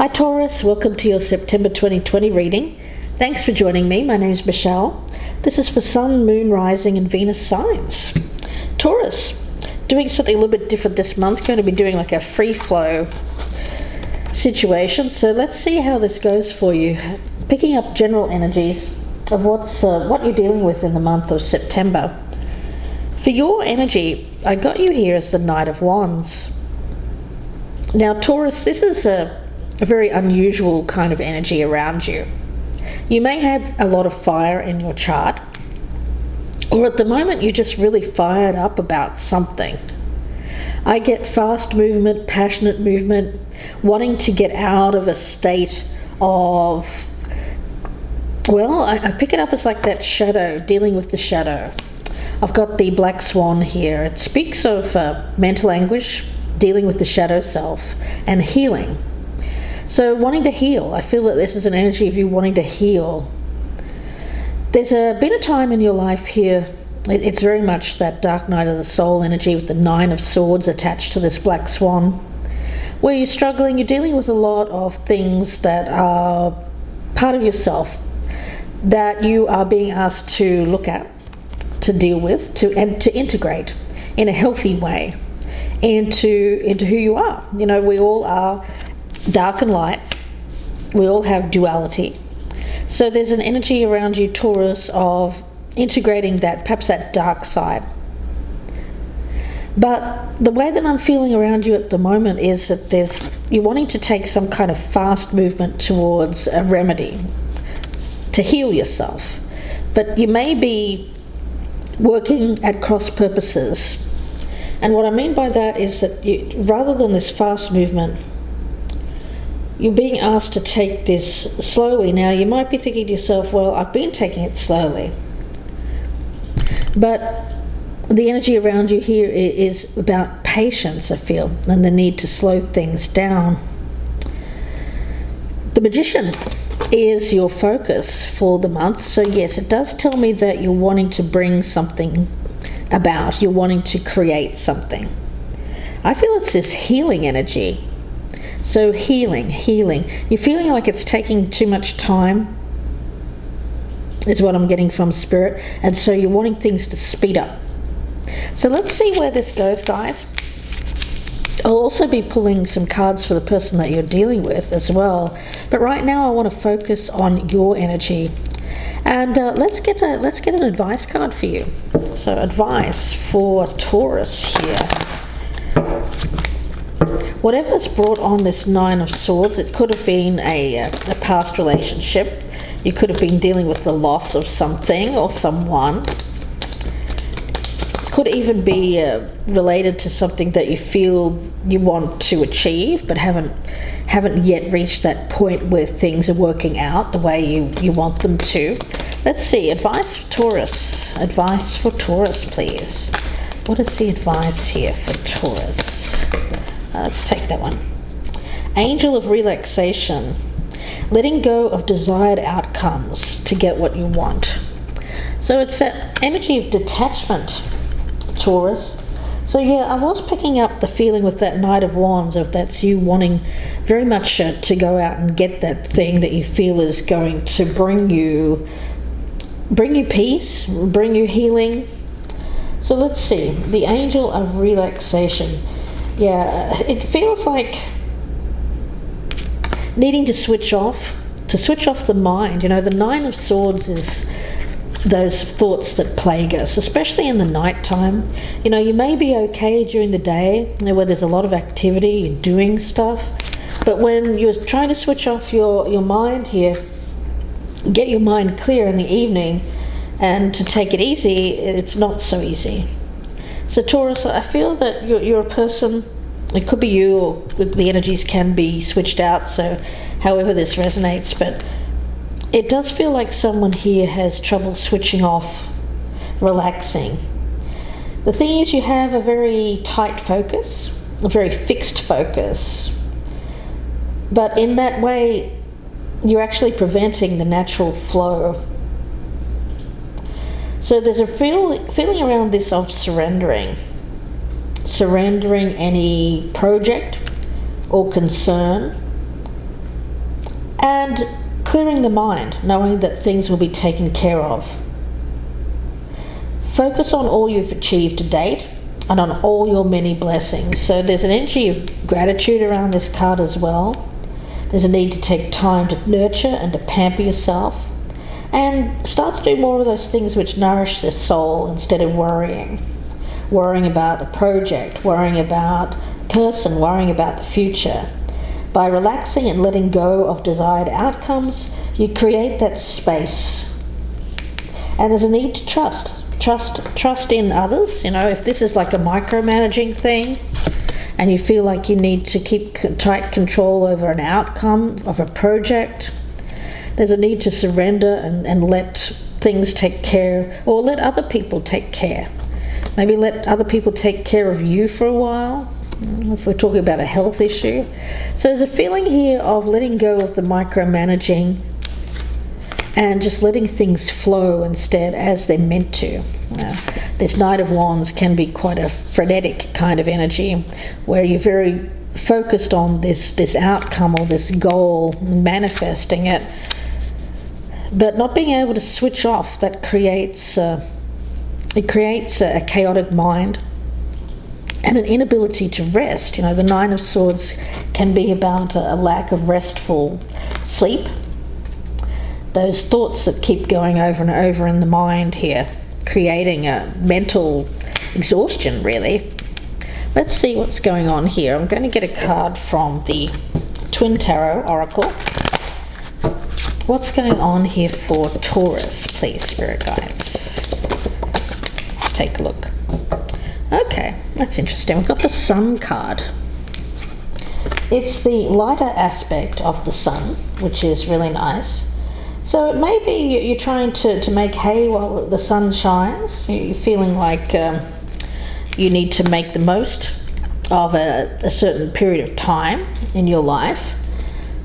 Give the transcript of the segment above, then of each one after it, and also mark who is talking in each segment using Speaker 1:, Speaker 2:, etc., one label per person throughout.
Speaker 1: Hi Taurus, welcome to your September 2020 reading. Thanks for joining me. My name is Michelle. This is for Sun, Moon, Rising and Venus signs. Taurus, doing something a little bit different this month. Going to be doing like a free flow situation. So let's see how this goes for you. Picking up general energies of what you're dealing with in the month of September. For your energy, I got you here as the Knight of Wands. Now Taurus, this is a very unusual kind of energy around you. You may have a lot of fire in your chart, or at the moment you're just really fired up about something. I get fast movement, passionate movement, wanting to get out of a state of, well, I pick it up as like that shadow, dealing with the shadow. I've got the black swan here. It speaks of mental anguish, dealing with the shadow self, and healing. So wanting to heal, I feel that this is an energy of you wanting to heal. There's been a time in your life here, it's very much that dark night of the soul energy with the 9 of swords attached to this black swan, where you're struggling, you're dealing with a lot of things that are part of yourself that you are being asked to look at, to deal with, and to integrate in a healthy way into who you are. You know, we all are dark and light. We all have duality. So there's an energy around you, Taurus, of integrating that, perhaps that dark side. But the way that I'm feeling around you at the moment is that you're wanting to take some kind of fast movement towards a remedy to heal yourself. But you may be working at cross purposes. And what I mean by that is that rather than this fast movement, you're being asked to take this slowly. Now, you might be thinking to yourself, well, I've been taking it slowly. But the energy around you here is about patience, I feel, and the need to slow things down. The Magician is your focus for the month. So yes, it does tell me that you're wanting to bring something about. You're wanting to create something. I feel it's this healing energy. So healing. You're feeling like it's taking too much time, is what I'm getting from Spirit. And so you're wanting things to speed up. So let's see where this goes, guys. I'll also be pulling some cards for the person that you're dealing with as well. But right now I want to focus on your energy. And let's get an advice card for you. So advice for Taurus here. Whatever's brought on this 9 of swords, it could have been a past relationship. You could have been dealing with the loss of something or someone. Could even be related to something that you feel you want to achieve but haven't yet reached that point where things are working out the way you want them to. Let's see, advice for Taurus. Advice for Taurus, please. What is the advice here for Taurus? Let's take that one. Angel of relaxation. Letting go of desired outcomes to get what you want. So it's that energy of detachment, Taurus. So yeah, I was picking up the feeling with that Knight of Wands of that's you wanting very much to go out and get that thing that you feel is going to bring you peace, bring you healing. So let's see, the Angel of relaxation. Yeah, it feels like needing to switch off the mind. You know, the 9 of swords is those thoughts that plague us, especially in the night time. You know, you may be okay during the day, you know, where there's a lot of activity, you're doing stuff, but when you're trying to switch off your mind here, get your mind clear in the evening and to take it easy, it's not so easy. So Taurus, I feel that you're a person, it could be you, or the energies can be switched out, so however this resonates, but it does feel like someone here has trouble switching off, relaxing. The thing is, you have a very tight focus, a very fixed focus, but in that way you're actually preventing the natural flow. So there's a feeling around this of surrendering any project or concern and clearing the mind, knowing that things will be taken care of. Focus on all you've achieved to date and on all your many blessings. So there's an energy of gratitude around this card as well. There's a need to take time to nurture and to pamper yourself and start to do more of those things which nourish the soul instead of worrying. Worrying about the project, worrying about the person, worrying about the future. By relaxing and letting go of desired outcomes, you create that space. And there's a need to trust in others. If this is like a micromanaging thing and you feel like you need to keep tight control over an outcome of a project, there's a need to surrender and let things take care, or let other people take care. Maybe let other people take care of you for a while, if we're talking about a health issue. So there's a feeling here of letting go of the micromanaging and just letting things flow instead as they're meant to. This Knight of Wands can be quite a frenetic kind of energy where you're very focused on this outcome or this goal, manifesting it, but not being able to switch off. That creates a chaotic mind and an inability to rest. The Nine of Swords can be about a lack of restful sleep. Those thoughts that keep going over and over in the mind here, creating a mental exhaustion, really. Let's see what's going on here. I'm going to get a card from the Twin Tarot Oracle. What's going on here for Taurus, please, Spirit Guides? Let's take a look. Okay, that's interesting. We've got the Sun card. It's the lighter aspect of the Sun, which is really nice. So it may be you're trying to make hay while the sun shines. You're feeling like you need to make the most of a certain period of time in your life.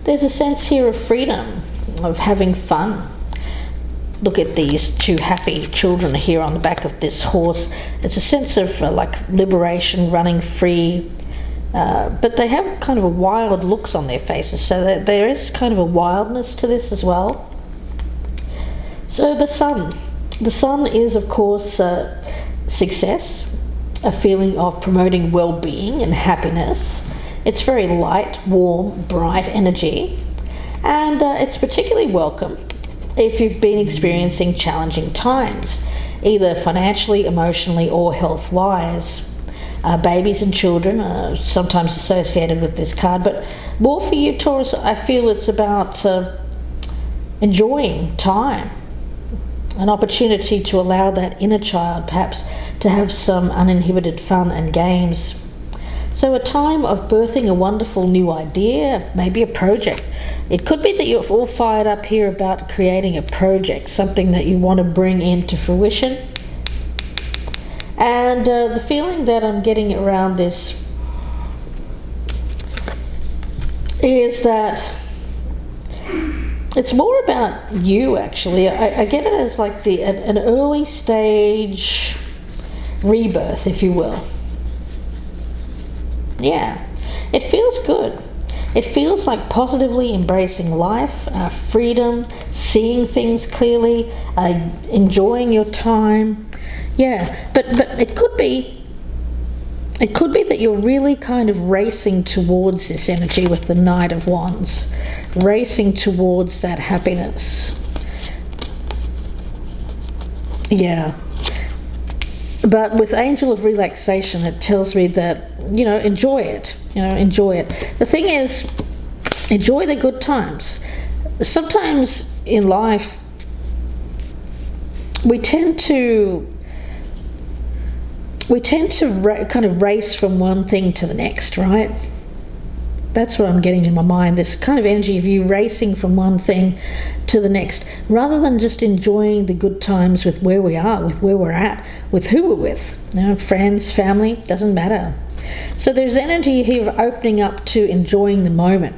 Speaker 1: There's a sense here of freedom, of having fun. Look at these two happy children here on the back of this horse. It's a sense of like liberation, running free. But they have kind of a wild looks on their faces. So there is kind of a wildness to this as well. So the sun is, of course, success, a feeling of promoting well-being and happiness. It's very light, warm, bright energy, and it's particularly welcome if you've been experiencing challenging times, either financially, emotionally, or health-wise. Babies and children are sometimes associated with this card, but more for you, Taurus, I feel it's about enjoying time. An opportunity to allow that inner child perhaps to have some uninhibited fun and games. So a time of birthing a wonderful new idea, maybe a project. It could be that you're all fired up here about creating a project, something that you want to bring into fruition. And the feeling that I'm getting around this is that it's more about you, actually. I get it as like an early stage rebirth, if you will. Yeah, it feels good. It feels like positively embracing life, freedom, seeing things clearly, enjoying your time. Yeah, but it could be that you're really kind of racing towards this energy with the Knight of Wands. Racing towards that happiness. Yeah. But with Angel of Relaxation, it tells me that, enjoy it. Enjoy it. The thing is, enjoy the good times. Sometimes in life, we tend to kind of race from one thing to the next, right? That's what I'm getting in my mind, this kind of energy of you racing from one thing to the next, rather than just enjoying the good times with where we are, with where we're at, with who we're with. Friends, family, doesn't matter. So there's energy here of opening up to enjoying the moment,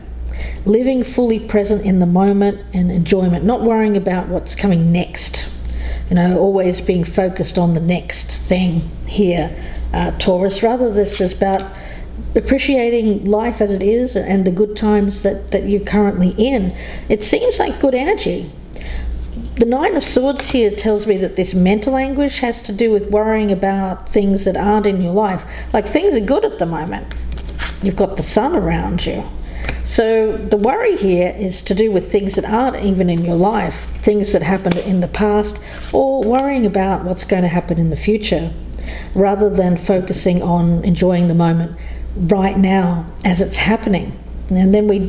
Speaker 1: living fully present in the moment and enjoyment, not worrying about what's coming next. Always being focused on the next thing here, Taurus. Rather, this is about appreciating life as it is and the good times that you're currently in. It seems like good energy. The Nine of Swords here tells me that this mental anguish has to do with worrying about things that aren't in your life. Like, things are good at the moment. You've got the sun around you. So the worry here is to do with things that aren't even in your life, things that happened in the past, or worrying about what's going to happen in the future, rather than focusing on enjoying the moment right now as it's happening. And then we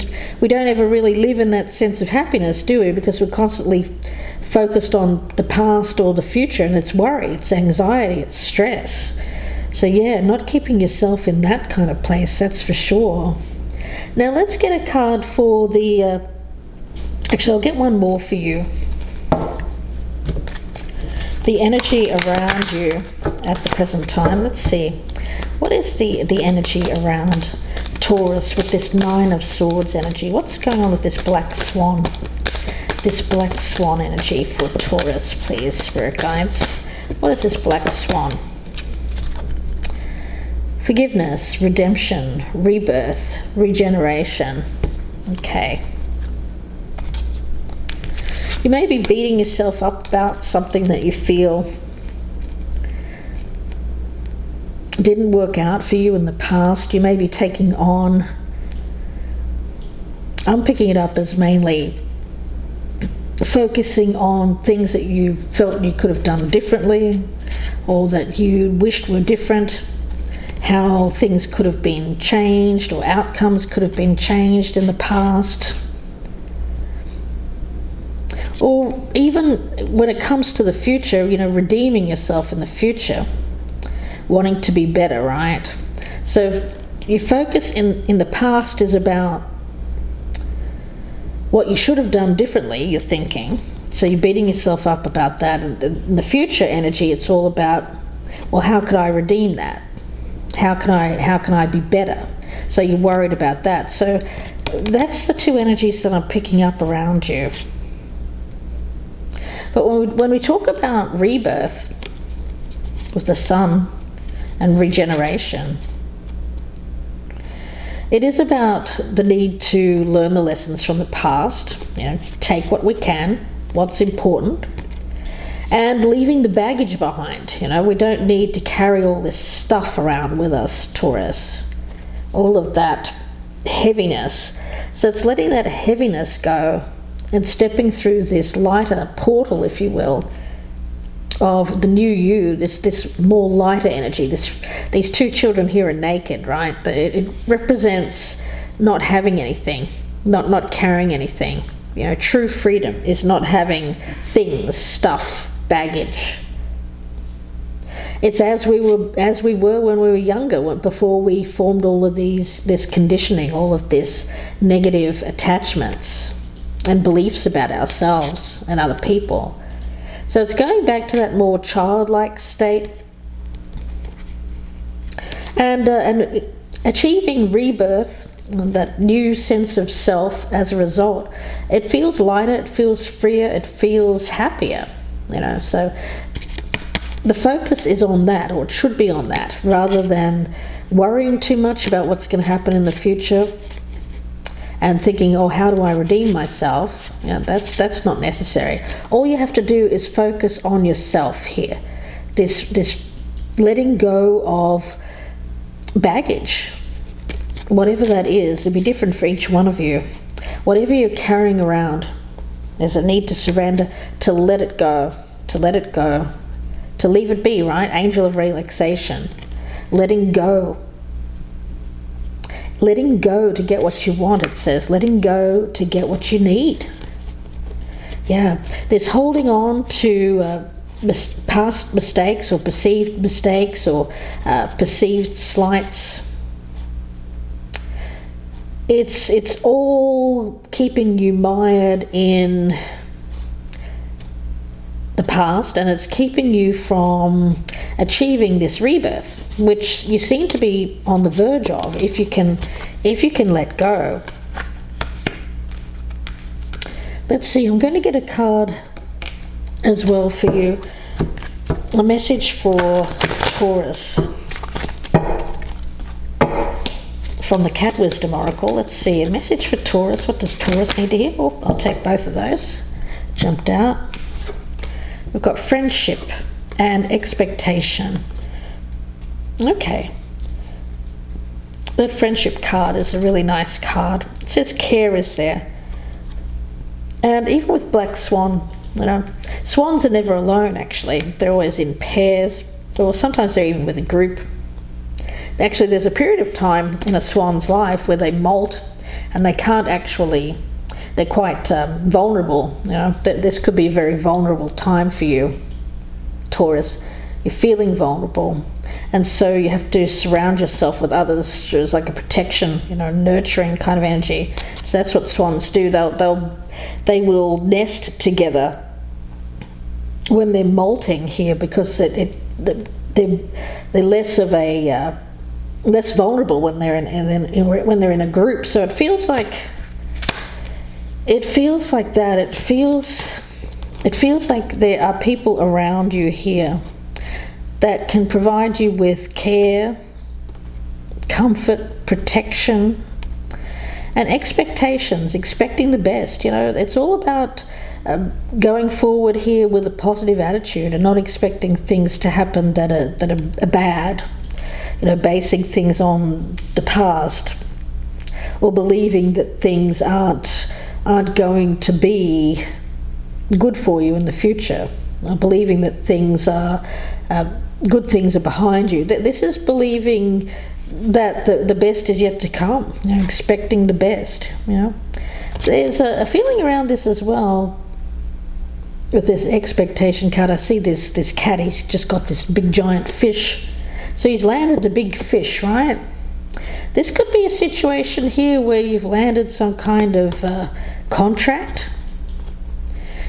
Speaker 1: don't ever really live in that sense of happiness, do we? Because we're constantly focused on the past or the future, and it's worry, it's anxiety, it's stress. So yeah, not keeping yourself in that kind of place, that's for sure. Now let's get a card for the actually I'll get one more for you. The energy around you at the present time. Let's see, what is the energy around Taurus with this Nine of Swords energy? What's going on with this black swan? This black swan energy for Taurus, please, spirit guides. What is this black swan? Forgiveness, redemption, rebirth, regeneration. Okay. You may be beating yourself up about something that you feel didn't work out for you in the past. You may be taking on, I'm picking it up as mainly focusing on things that you felt you could have done differently, or that you wished were different, how things could have been changed or outcomes could have been changed in the past. Or even when it comes to the future, redeeming yourself in the future, wanting to be better, right? So your focus in the past is about what you should have done differently, you're thinking. So you're beating yourself up about that. And in the future energy, it's all about, well, how could I redeem that? How can I be better? So you're worried about that. So that's the two energies that I'm picking up around you. But when we talk about rebirth with the sun and regeneration, it is about the need to learn the lessons from the past, take what we can, what's important, and leaving the baggage behind. We don't need to carry all this stuff around with us, Taurus. All of that heaviness. So it's letting that heaviness go and stepping through this lighter portal, if you will, of the new you, this more lighter energy. These two children here are naked, right? It represents not having anything, not carrying anything. True freedom is not having things, stuff, baggage. It's as we were when we were younger, before we formed all of this conditioning, all of this negative attachments and beliefs about ourselves and other people. So it's going back to that more childlike state and achieving rebirth, that new sense of self as a result. It feels lighter, it feels freer, it feels happier, so the focus is on that, or it should be on that, rather than worrying too much about what's going to happen in the future and thinking, oh, how do I redeem myself? That's not necessary. All you have to do is focus on yourself here. This letting go of baggage, whatever that is. It'll be different for each one of you. Whatever you're carrying around, there's a need to surrender, to let it go, to leave it be, right? Angel of relaxation. Letting go to get what you want, it says. Letting go to get what you need. Yeah, there's holding on to past mistakes or perceived mistakes or perceived slights. It's all keeping you mired in the past, and it's keeping you from achieving this rebirth, which you seem to be on the verge of, if you can let go. Let's see, I'm going to get a card as well for you, a message for Taurus. from the Cat Wisdom Oracle. Let's see, a message for Taurus. What does Taurus need to hear? Oh, I'll take both of those. Jumped out. We've got friendship and expectation. Okay. That friendship card is a really nice card. It says care is there. And even with Black Swan, you know, swans are never alone actually. They're always in pairs, or sometimes they're even with a group. Actually, there's a period of time in a swan's life where they molt and they can't actually, they're quite vulnerable. You know, this could be a very vulnerable time for you, Taurus. You're feeling vulnerable, and so you have to surround yourself with others. There's like a protection, you know, nurturing kind of energy. So that's what swans do. They will nest together when they're molting here, because they're less of a less vulnerable when they're when they're in a group. So it feels like that. It feels like there are people around you here that can provide you with care, comfort, protection, and expectations, expecting the best. You know, it's all about going forward here with a positive attitude and not expecting things to happen that are bad. You know, basing things on the past, or believing that things aren't going to be good for you in the future, or believing that things are good things are behind you. This is believing that the best is yet to come, you know, expecting the best. You know, there's a feeling around this as well with this expectation card. I see this cat, he's just got this big giant fish, so he's landed a big fish, right? This could be a situation here where you've landed some kind of contract.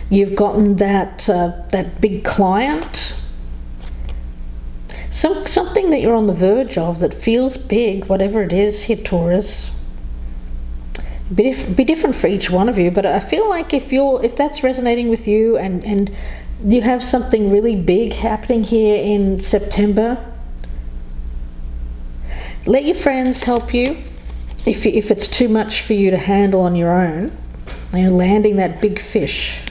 Speaker 1: You've gotten that big client, something that you're on the verge of that feels big, whatever it is here, Taurus. Be different for each one of you, but I feel like if that's resonating with you, and you have something really big happening here in September, let your friends help you. If it's too much for you to handle on your own, you know, landing that big fish,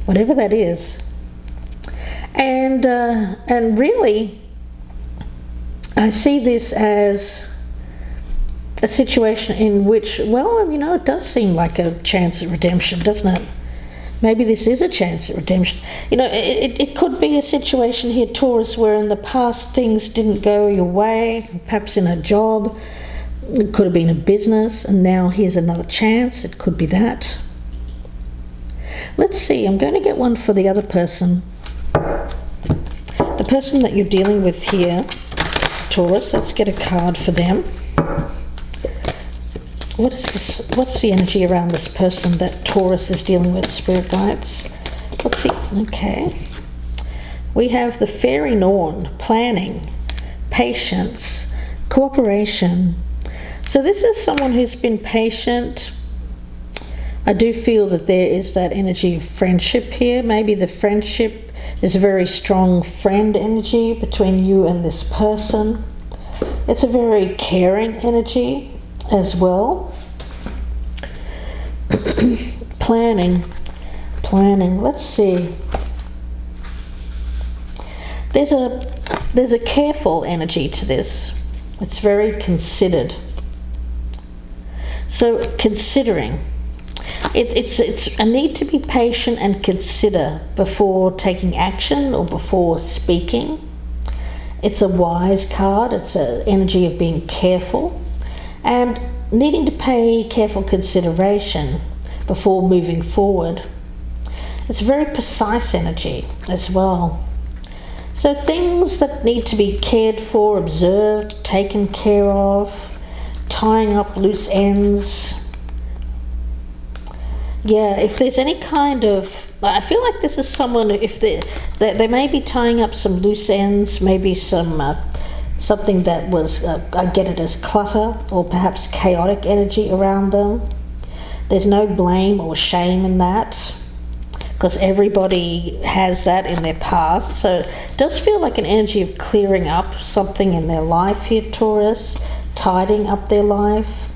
Speaker 1: whatever that is. And really, I see this as a situation in which, well, you know, it does seem like a chance at redemption, doesn't it? Maybe this is a chance at redemption. You know, it could be a situation here, Taurus, where in the past things didn't go your way, perhaps in a job, it could have been a business, and now here's another chance. It could be that. Let's see, I'm going to get one for the other person. The person that you're dealing with here, Taurus, let's get a card for them. What is this? What's the energy around this person that Taurus is dealing with, spirit guides? What's the... Okay. We have the Fairy Norn, planning, patience, cooperation. So this is someone who's been patient. I do feel that there is that energy of friendship here. Maybe the friendship, there's a very strong friend energy between you and this person. It's a very caring energy as well. Planning. Let's see. There's a careful energy to this. It's very considered. So considering. It's a need to be patient and consider before taking action or before speaking. It's a wise card. It's an energy of being careful and needing to pay careful consideration before moving forward. It's a very precise energy as well. So things that need to be cared for, observed, taken care of, tying up loose ends. Yeah, if there's any kind of, I feel like this is someone, if they may be tying up some loose ends, maybe some something that was, I get it as clutter or perhaps chaotic energy around them. There's no blame or shame in that, because everybody has that in their past. So it does feel like an energy of clearing up something in their life here, Taurus. tidying up their life,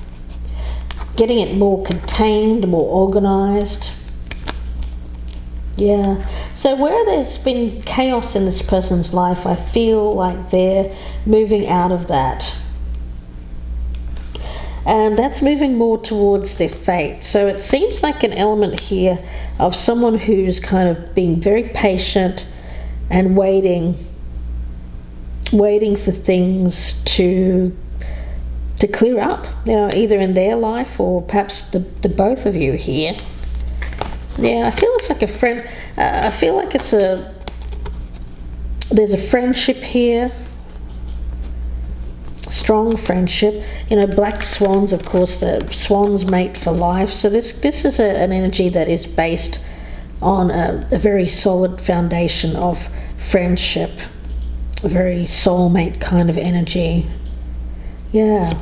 Speaker 1: getting it more contained, more organized. Yeah, so where there's been chaos in this person's life, I feel like they're moving out of that. And that's moving more towards their fate. So it seems like an element here of someone who's kind of being very patient and waiting for things to clear up, either in their life or perhaps the both of you here. Yeah, I feel it's like a friend. I feel like there's a friendship here, strong friendship. Black swans, of course, the swans mate for life. So this is an energy that is based on a very solid foundation of friendship, a very soulmate kind of energy. Yeah,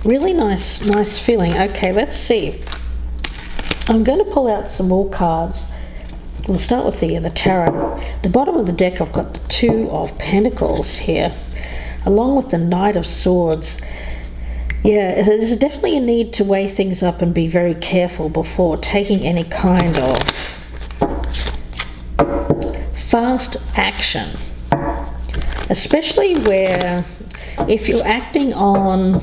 Speaker 1: really nice feeling. Okay, let's see. I'm going to pull out some more cards. We'll start with the tarot. The bottom of the deck, I've got the Two of Pentacles here, along with the Knight of Swords. Yeah, there's definitely a need to weigh things up and be very careful before taking any kind of fast action, especially where if you're acting on,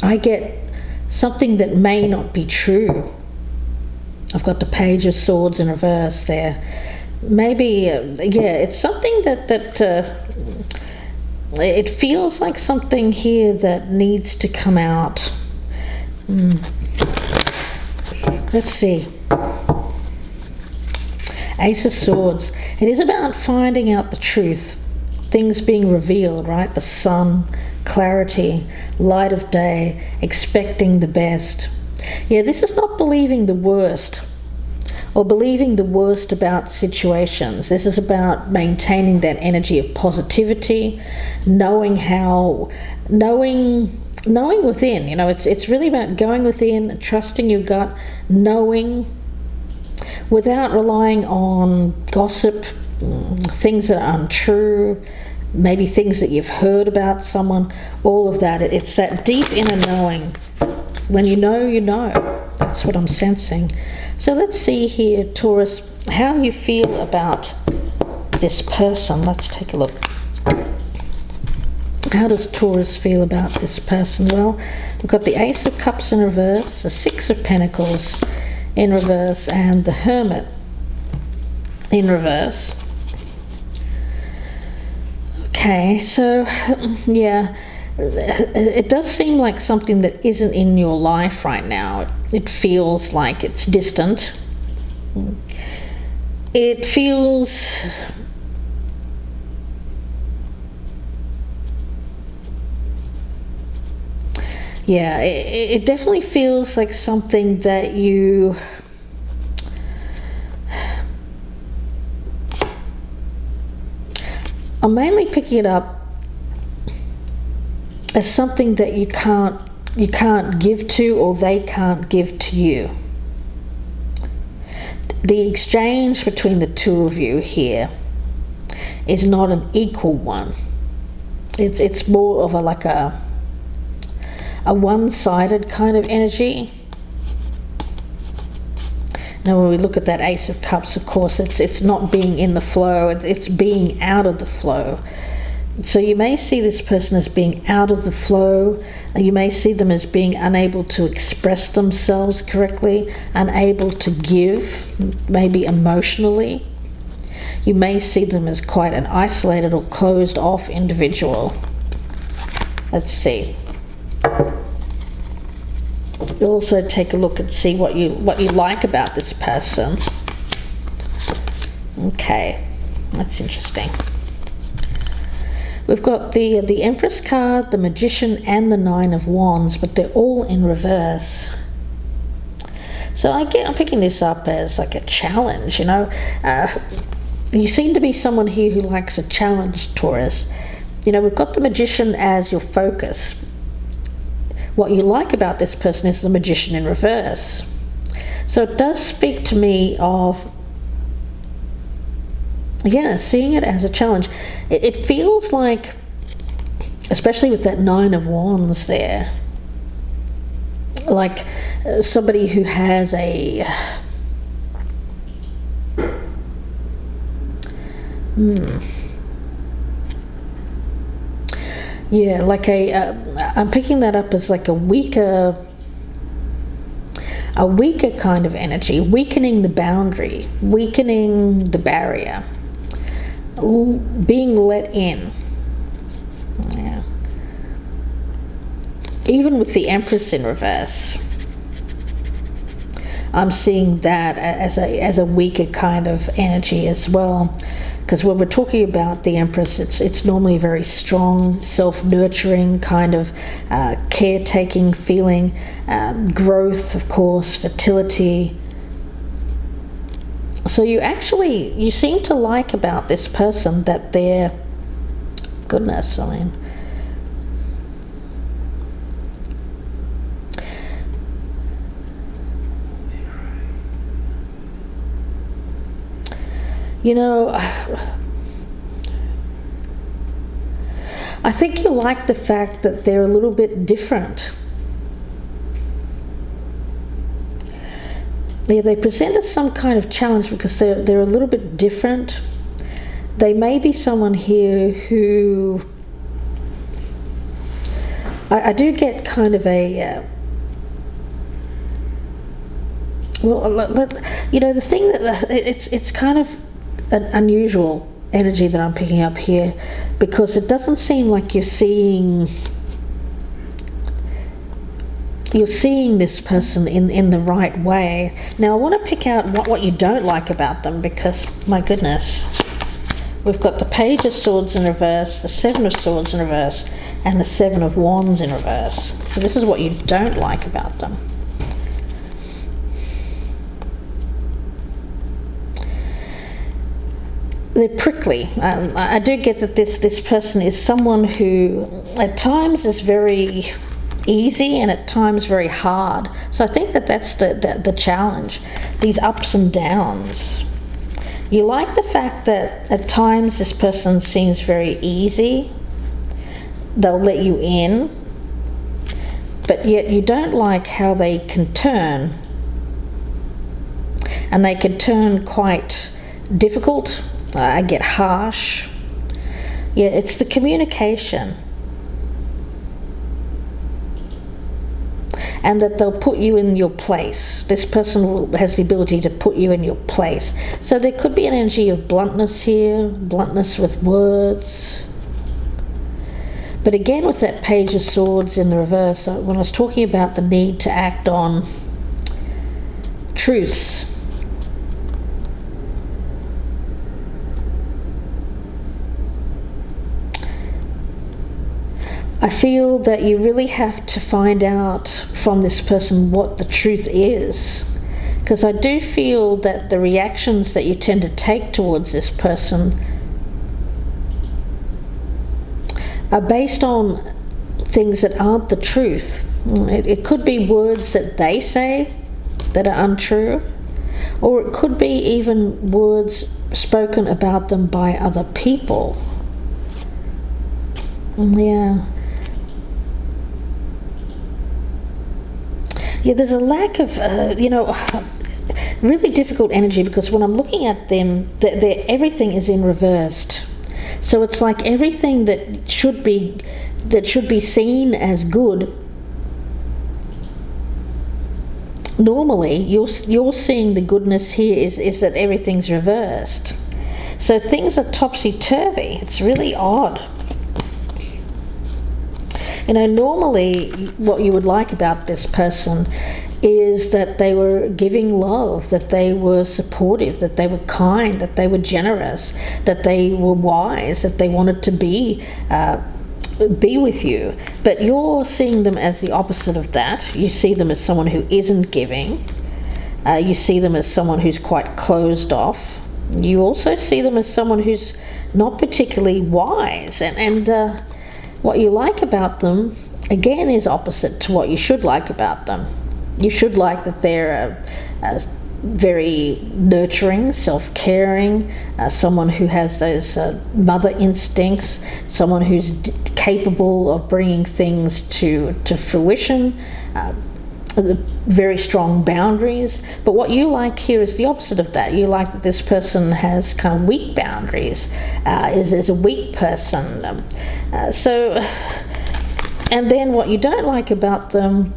Speaker 1: I get something that may not be true. I've got the Page of Swords in reverse there. Maybe, it's something that it feels like something here that needs to come out. Let's see. Ace of Swords. It is about finding out the truth. Things being revealed, right? The sun, clarity, light of day, expecting the best. Yeah, this is not believing the worst or believing the worst about situations. This is about maintaining that energy of positivity, knowing within. It's really about going within, trusting your gut, knowing without relying on gossip, things that are untrue, maybe things that you've heard about someone, all of that. It's that deep inner knowing. When you know, you know. That's what I'm sensing. So let's see here, Taurus, how you feel about this person. Let's take a look. How does Taurus feel about this person? Well, we've got the Ace of Cups in reverse, the Six of Pentacles in reverse, and the Hermit in reverse. Okay, so yeah, it does seem like something that isn't in your life right now. It feels like it's distant. It feels it definitely feels like something that you I'm mainly picking it up as something that you can't give to, or they can't give to you. The exchange between the two of you here is not an equal one. It's more of a one-sided kind of energy. Now when we look at that Ace of Cups, of course, it's not being in the flow, it's being out of the flow. So you may see this person as being out of the flow, and you may see them as being unable to express themselves correctly, unable to give, maybe emotionally. You may see them as quite an isolated or closed off individual. Let's see. You'll also take a look and see what you like about this person. Okay, that's interesting. We've got the Empress card, the Magician, and the Nine of Wands, but they're all in reverse. So I'm picking this up as like a challenge, You seem to be someone here who likes a challenge, Taurus. We've got the Magician as your focus. What you like about this person is the Magician in reverse. So it does speak to me of, seeing it as a challenge. It feels like especially with that Nine of Wands there. Like somebody who has a... Yeah, like I'm picking that up as like a weaker kind of energy, weakening the boundary, weakening the barrier, being let in. Yeah. Even with the Empress in reverse, I'm seeing that as a weaker kind of energy as well. Because when we're talking about the Empress, it's normally a very strong, self-nurturing kind of caretaking feeling, growth, of course, fertility. So you seem to like about this person that they're, goodness, I mean, you know, I think you like the fact that they're a little bit different. Yeah, they present us some kind of challenge because they're a little bit different. They may be someone here who... I do get kind of a... the thing that... It's kind of an unusual energy that I'm picking up here, because it doesn't seem like you're seeing this person in the right way. Now I want to pick out what you don't like about them, because my goodness, we've got the Page of Swords in reverse, the Seven of Swords in reverse, and the Seven of Wands in reverse. So this is what you don't like about them. They're prickly. I do get that this person is someone who at times is very easy and at times very hard. So I think that's the challenge, these ups and downs. You like the fact that at times this person seems very easy. They'll let you in, but yet you don't like how they can turn. And they can turn quite difficult. I get harsh. Yeah, it's the communication. And that they'll put you in your place. This person has the ability to put you in your place. So there could be an energy of bluntness here, bluntness with words. But again, with that Page of Swords in the reverse, when I was talking about the need to act on truths, I feel that you really have to find out from this person what the truth is. Because I do feel that the reactions that you tend to take towards this person are based on things that aren't the truth. It could be words that they say that are untrue, or it could be even words spoken about them by other people. Yeah. Yeah, there's a lack of, really difficult energy, because when I'm looking at them, everything is in reversed. So it's like everything that should be seen as good. Normally, you're seeing the goodness here is that everything's reversed. So things are topsy-turvy. It's really odd. Normally what you would like about this person is that they were giving love, that they were supportive, that they were kind, that they were generous, that they were wise, that they wanted to be with you. But you're seeing them as the opposite of that. You see them as someone who isn't giving. You see them as someone who's quite closed off. You also see them as someone who's not particularly wise, and what you like about them, again, is opposite to what you should like about them. You should like that they're very nurturing, self-caring, someone who has those mother instincts, someone who's capable of bringing things to fruition, very strong boundaries. But what you like here is the opposite of that. You like that this person has kind of weak boundaries, is a weak person. And then what you don't like about them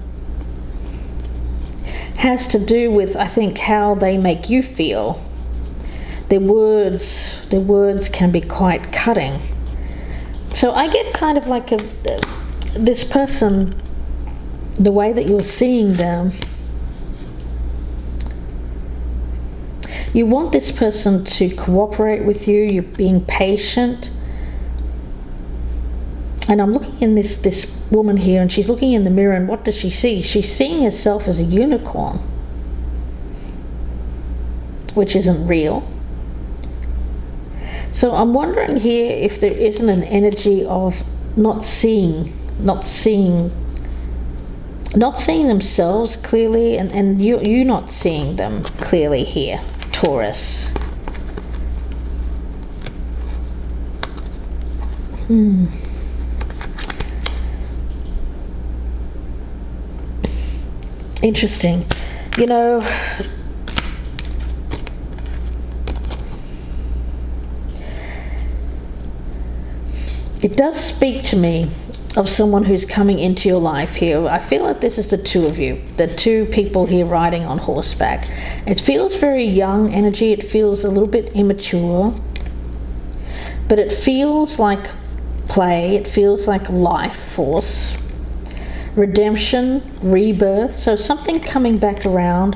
Speaker 1: has to do with, I think, how they make you feel. Their words can be quite cutting. So I get kind of like this person, the way that you're seeing them, you want this person to cooperate with you, you're being patient. And I'm looking in this woman here, and she's looking in the mirror, and what does she see? She's seeing herself as a unicorn, which isn't real. So I'm wondering here if there isn't an energy of not seeing themselves clearly, and you not seeing them clearly here, Taurus. Interesting. You know, it does speak to me of someone who's coming into your life here. I feel like this is the two of you, the two people here riding on horseback. It feels very young energy. It feels a little bit immature, but it feels like play. It feels like life force. Redemption, rebirth, so something coming back around.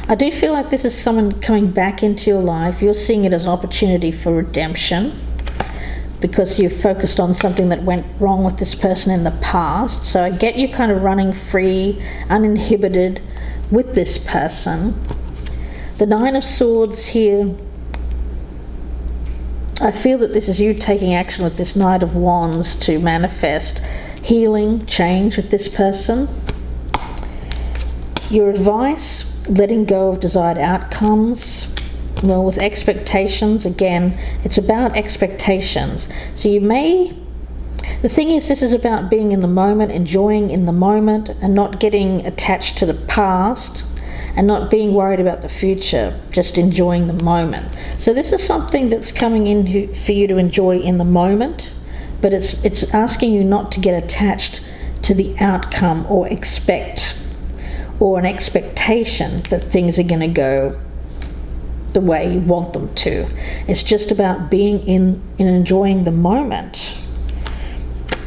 Speaker 1: I do feel like this is someone coming back into your life. You're seeing it as an opportunity for redemption because you've focused on something that went wrong with this person in the past. So I get you kind of running free, uninhibited with this person. The Nine of Swords here, I feel that this is you taking action with this Knight of Wands to manifest healing, change with this person. Your advice, letting go of desired outcomes. Well, with expectations, again, it's about expectations. So the thing is, this is about being in the moment, enjoying in the moment, and not getting attached to the past, and not being worried about the future, just enjoying the moment. So this is something that's coming in for you to enjoy in the moment, but it's asking you not to get attached to the outcome or an expectation that things are going to go the way you want them to. It's just about being in enjoying the moment.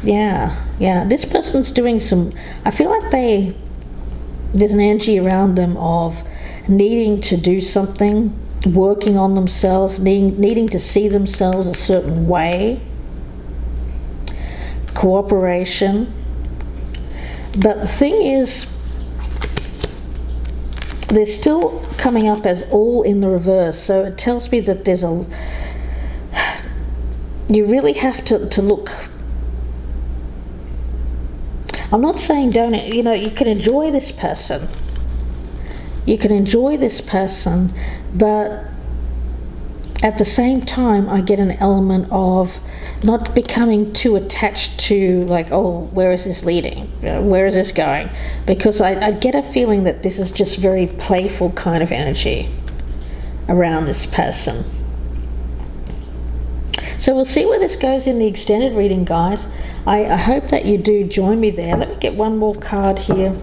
Speaker 1: Yeah. This person's doing I feel like there's an energy around them of needing to do something, working on themselves, needing to see themselves a certain way. Cooperation. But the thing is, they're still coming up as all in the reverse. So it tells me that you really have to look. I'm not saying you can enjoy this person. But at the same time, I get an element of not becoming too attached to, like, oh, where is this leading? Where is this going? Because I get a feeling that this is just very playful kind of energy around this person. So we'll see where this goes in the extended reading, guys. I hope that you do join me there. Let me get one more card here.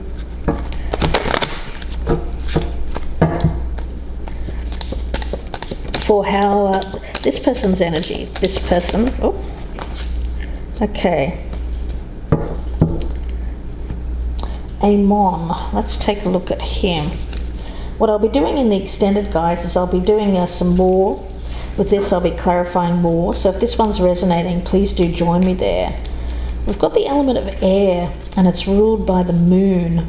Speaker 1: For how this person's energy, okay. Amon, let's take a look at him. What I'll be doing in the extended, guys, is I'll be doing some more. With this, I'll be clarifying more. So if this one's resonating, please do join me there. We've got the element of air, and it's ruled by the moon.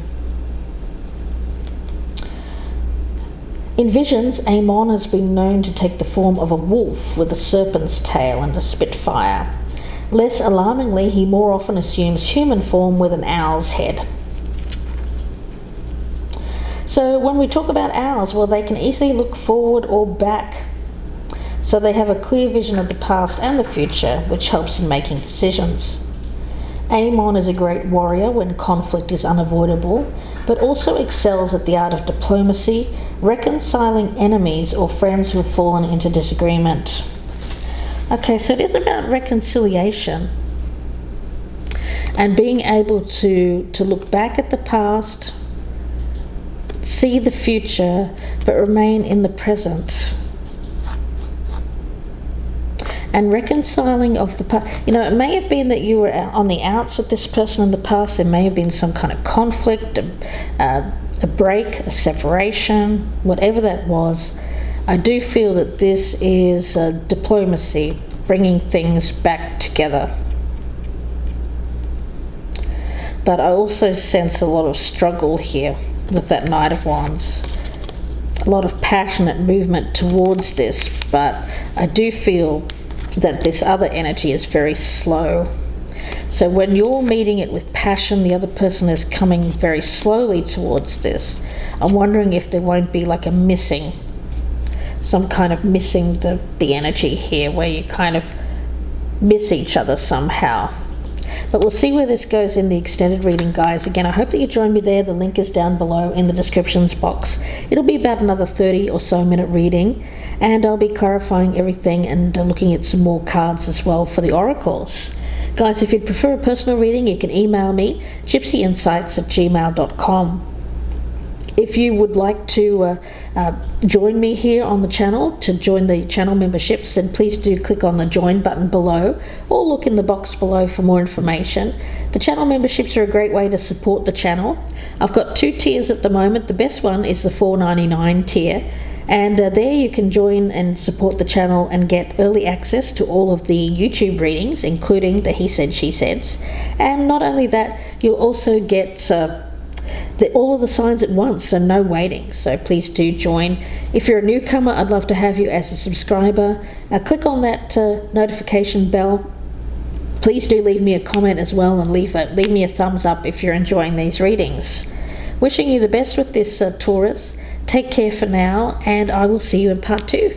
Speaker 1: In visions, Amon has been known to take the form of a wolf with a serpent's tail and a spitfire. Less alarmingly, he more often assumes human form with an owl's head. So when we talk about owls, well, they can easily look forward or back. So they have a clear vision of the past and the future, which helps in making decisions. Amon is a great warrior when conflict is unavoidable, but also excels at the art of diplomacy, reconciling enemies or friends who have fallen into disagreement. Okay, so it is about reconciliation and being able to look back at the past, see the future, but remain in the present. And reconciling of the past. It may have been that you were on the outs with this person in the past. There may have been some kind of conflict, a break, a separation, whatever that was. I do feel that this is diplomacy, bringing things back together. But I also sense a lot of struggle here with that Knight of Wands. A lot of passionate movement towards this, but I do feel that this other energy is very slow. So when you're meeting it with passion, the other person is coming very slowly towards this. I'm wondering if there won't be like some kind of missing the energy here, where you kind of miss each other somehow. But we'll see where this goes in the extended reading, guys. Again, I hope that you join me there. The link is down below in the descriptions box. It'll be about another 30 or so minute reading, and I'll be clarifying everything and looking at some more cards as well for the oracles. Guys, if you'd prefer a personal reading, you can email me, gypsyinsights@gmail.com. If you would like to join me here on the channel, to join the channel memberships, then please do click on the join button below, or look in the box below for more information. The channel memberships are a great way to support the channel. I've got 2 tiers at the moment. The best one is the $4.99 tier, and there you can join and support the channel and get early access to all of the YouTube readings, including the He Said, She Saids. And not only that, you'll also get all of the signs at once, so no waiting. So please do join. If you're a newcomer, I'd love to have you as a subscriber. Click on that notification bell. Please do leave me a comment as well, and leave me a thumbs up if you're enjoying these readings. Wishing you the best with this, Taurus. Take care for now, and I will see you in part 2.